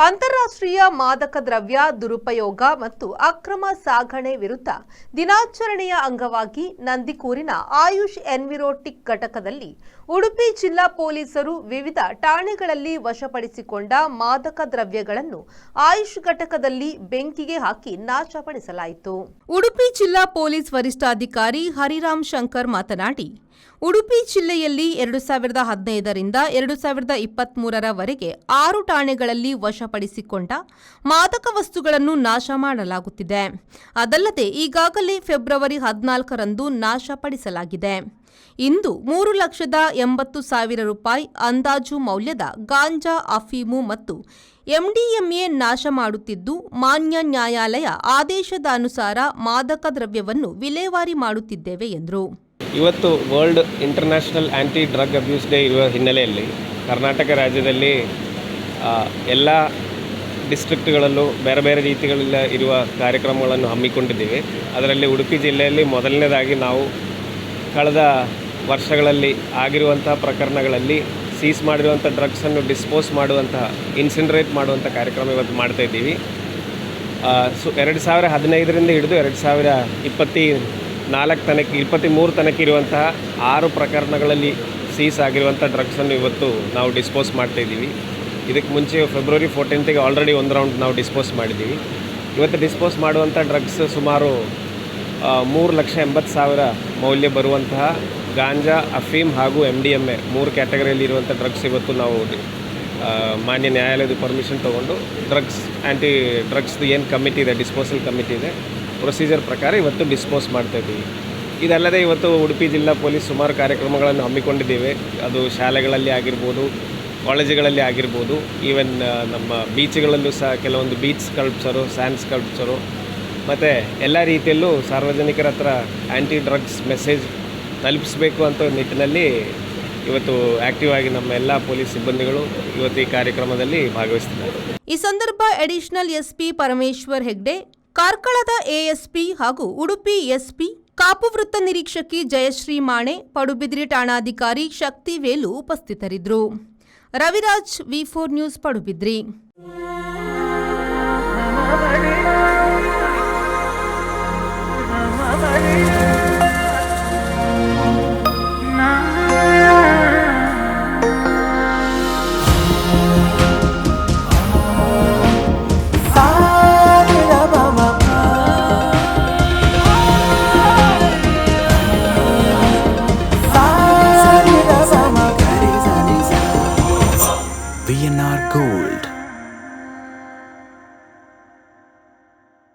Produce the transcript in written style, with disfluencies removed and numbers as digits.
ಅಂತಾರಾಷ್ಟ್ರೀಯ ಮಾದಕ ದ್ರವ್ಯ ದುರುಪಯೋಗ ಮತ್ತು ಅಕ್ರಮ ಸಾಗಣೆ ವಿರುದ್ಧ ದಿನಾಚರಣೆಯ ಅಂಗವಾಗಿ ನಂದಿಕೂರಿನ ಆಯುಷ್ ಎನ್ವಿರೋಟಿಕ್ ಘಟಕದಲ್ಲಿ ಉಡುಪಿ ಜಿಲ್ಲಾ ಪೊಲೀಸರು ವಿವಿಧ ಠಾಣೆಗಳಲ್ಲಿ ವಶಪಡಿಸಿಕೊಂಡ ಮಾದಕ ದ್ರವ್ಯಗಳನ್ನು ಆಯುಷ್ ಘಟಕದಲ್ಲಿ ಬೆಂಕಿಗೆ ಹಾಕಿ ನಾಶಪಡಿಸಲಾಯಿತು. ಉಡುಪಿ ಜಿಲ್ಲಾ ಪೊಲೀಸ್ ವರಿಷ್ಠಾಧಿಕಾರಿ ಹರಿರಾಮ್ ಶಂಕರ್ ಮಾತನಾಡಿ, ಉಡುಪಿ ಜಿಲ್ಲೆಯಲ್ಲಿ 2015ರಿಂದ 2023ರವರೆಗೆ 6 ಠಾಣೆಗಳಲ್ಲಿ ವಶಪಡಿಸಿಕೊಂಡ ಮಾದಕ ವಸ್ತುಗಳನ್ನು ನಾಶ ಮಾಡಲಾಗುತ್ತಿದೆ. ಅದಲ್ಲದೆ ಈಗಾಗಲೇ ಫೆಬ್ರವರಿ 14ರಂದು ನಾಶಪಡಿಸಲಾಗಿದೆ. ಇಂದು 3,80,000 ರೂಪಾಯಿ ಅಂದಾಜು ಮೌಲ್ಯದ ಗಾಂಜಾ, ಅಫೀಮು ಮತ್ತು ಎಂಡಿಎಂಎ ನಾಶ ಮಾಡುತ್ತಿದ್ದು, ಮಾನ್ಯ ನ್ಯಾಯಾಲಯ ಆದೇಶದ ಅನುಸಾರ ಮಾದಕ ದ್ರವ್ಯವನ್ನು ವಿಲೇವಾರಿ ಮಾಡುತ್ತಿದ್ದೇವೆ ಎಂದರು. ಇವತ್ತು world international anti drug abuse day ಇರುವ ಹಿನ್ನೆಲೆಯಲ್ಲಿ ಕರ್ನಾಟಕ ರಾಜ್ಯದಲ್ಲಿ ಎಲ್ಲ ಡಿಸ್ಟ್ರಿಕ್ಟ್ಗಳಲ್ಲೂ ಬೇರೆ ಬೇರೆ ರೀತಿಗಳಿಂದ ಇರುವ ಕಾರ್ಯಕ್ರಮಗಳನ್ನು ಹಮ್ಮಿಕೊಂಡಿದ್ದೀವಿ. ಅದರಲ್ಲಿ ಉಡುಪಿ ಜಿಲ್ಲೆಯಲ್ಲಿ ಮೊದಲನೇದಾಗಿ ನಾವು ಕಳೆದ ವರ್ಷಗಳಲ್ಲಿ ಆಗಿರುವಂತಹ ಪ್ರಕರಣಗಳಲ್ಲಿ ಸೀಸ್ ಮಾಡಿರುವಂಥ ಡ್ರಗ್ಸನ್ನು ಡಿಸ್ಪೋಸ್ ಮಾಡುವಂತಹ, ಇನ್ಸಿನರೇಟ್ ಮಾಡುವಂಥ ಕಾರ್ಯಕ್ರಮ ಇವತ್ತು ಮಾಡ್ತಾಯಿದ್ದೀವಿ. 2015ರಿಂದ ಹಿಡಿದು 2023 ತನಕ ಇರುವಂತಹ 6 ಪ್ರಕರಣಗಳಲ್ಲಿ ಸೀಸ್ ಆಗಿರುವಂಥ ಡ್ರಗ್ಸನ್ನು ಇವತ್ತು ನಾವು ಡಿಸ್ಪೋಸ್ ಮಾಡ್ತಾಯಿದ್ದೀವಿ. ಇದಕ್ಕೆ ಮುಂಚೆ ಫೆಬ್ರವರಿ 14ಗೆ ಆಲ್ರೆಡಿ ಒಂದು ರೌಂಡ್ ನಾವು ಡಿಸ್ಪೋಸ್ ಮಾಡಿದ್ದೀವಿ. ಇವತ್ತು ಡಿಸ್ಪೋಸ್ ಮಾಡುವಂಥ ಡ್ರಗ್ಸ್ ಸುಮಾರು 3,80,000 ಮೌಲ್ಯ ಬರುವಂತಹ ಗಾಂಜಾ, ಅಫೀಮ್ ಹಾಗೂ MDMA 3 ಕ್ಯಾಟಗರಿಯಲ್ಲಿ ಇರುವಂಥ ಡ್ರಗ್ಸ್ ಇವತ್ತು ನಾವು ಮಾನ್ಯ ನ್ಯಾಯಾಲಯದ ಪರ್ಮಿಷನ್ ತೊಗೊಂಡು ಆ್ಯಂಟಿ ಡ್ರಗ್ಸ್ದು ಏನು ಕಮಿಟಿ ಇದೆ, ಡಿಸ್ಪೋಸಲ್ ಕಮಿಟಿ ಇದೆ, ಪ್ರೊಸೀಜರ್ ಪ್ರಕಾರ ಇವತ್ತು ಡಿಸ್ಪೋಸ್ ಮಾಡ್ತಾಯಿದ್ದೀವಿ. ಇದಲ್ಲದೆ ಇವತ್ತು ಉಡುಪಿ ಜಿಲ್ಲಾ ಪೊಲೀಸ್ ಸುಮಾರು ಕಾರ್ಯಕ್ರಮಗಳನ್ನು ಹಮ್ಮಿಕೊಂಡಿದ್ದೇವೆ. ಅದು ಶಾಲೆಗಳಲ್ಲಿ ಆಗಿರ್ಬೋದು, ಕಾಲೇಜುಗಳಲ್ಲಿ ಆಗಿರ್ಬೋದು, ಈವನ್ ನಮ್ಮ ಬೀಚ್ಗಳಲ್ಲೂ ಸಹ ಕೆಲವೊಂದು ಬೀಚ್ ಸ್ಕಲ್ಪ್ಚರು, ಸ್ಯಾಂಡ್ ಸ್ಕಲ್ಪ್ಚರು ಮತ್ತು ಎಲ್ಲ ರೀತಿಯಲ್ಲೂ ಸಾರ್ವಜನಿಕರ ಹತ್ರ ಆ್ಯಂಟಿ ಡ್ರಗ್ಸ್ ಮೆಸೇಜ್ ತಲುಪಿಸಬೇಕು ಅಂತ ನಿಟ್ಟಿನಲ್ಲಿ ಇವತ್ತು ಆಕ್ಟಿವ್ ಆಗಿ ನಮ್ಮ ಎಲ್ಲ ಪೊಲೀಸ್ ಸಿಬ್ಬಂದಿಗಳು ಇವತ್ತು ಈ ಕಾರ್ಯಕ್ರಮದಲ್ಲಿ ಭಾಗವಹಿಸುತ್ತಿದ್ದಾರೆ. ಈ ಸಂದರ್ಭ ಅಡಿಷನಲ್ ಎಸ್ಪಿ ಪರಮೇಶ್ವರ್ ಹೆಗ್ಡೆ, ಕಾರ್ಕಳದ ಎಎಸ್ಪಿ ಹಾಗೂ ಉಡುಪಿ ಎಸ್ಪಿ, ಕಾಪು ವೃತ್ತ ನಿರೀಕ್ಷಕಿ ಜಯಶ್ರೀ ಮಾಣೆ, ಪಡುಬಿದ್ರಿ ಠಾಣಾಧಿಕಾರಿ ಶಕ್ತಿವೇಲು ಉಪಸ್ಥಿತರಿದ್ದರು. Raviraj, V4 news, Padubidri.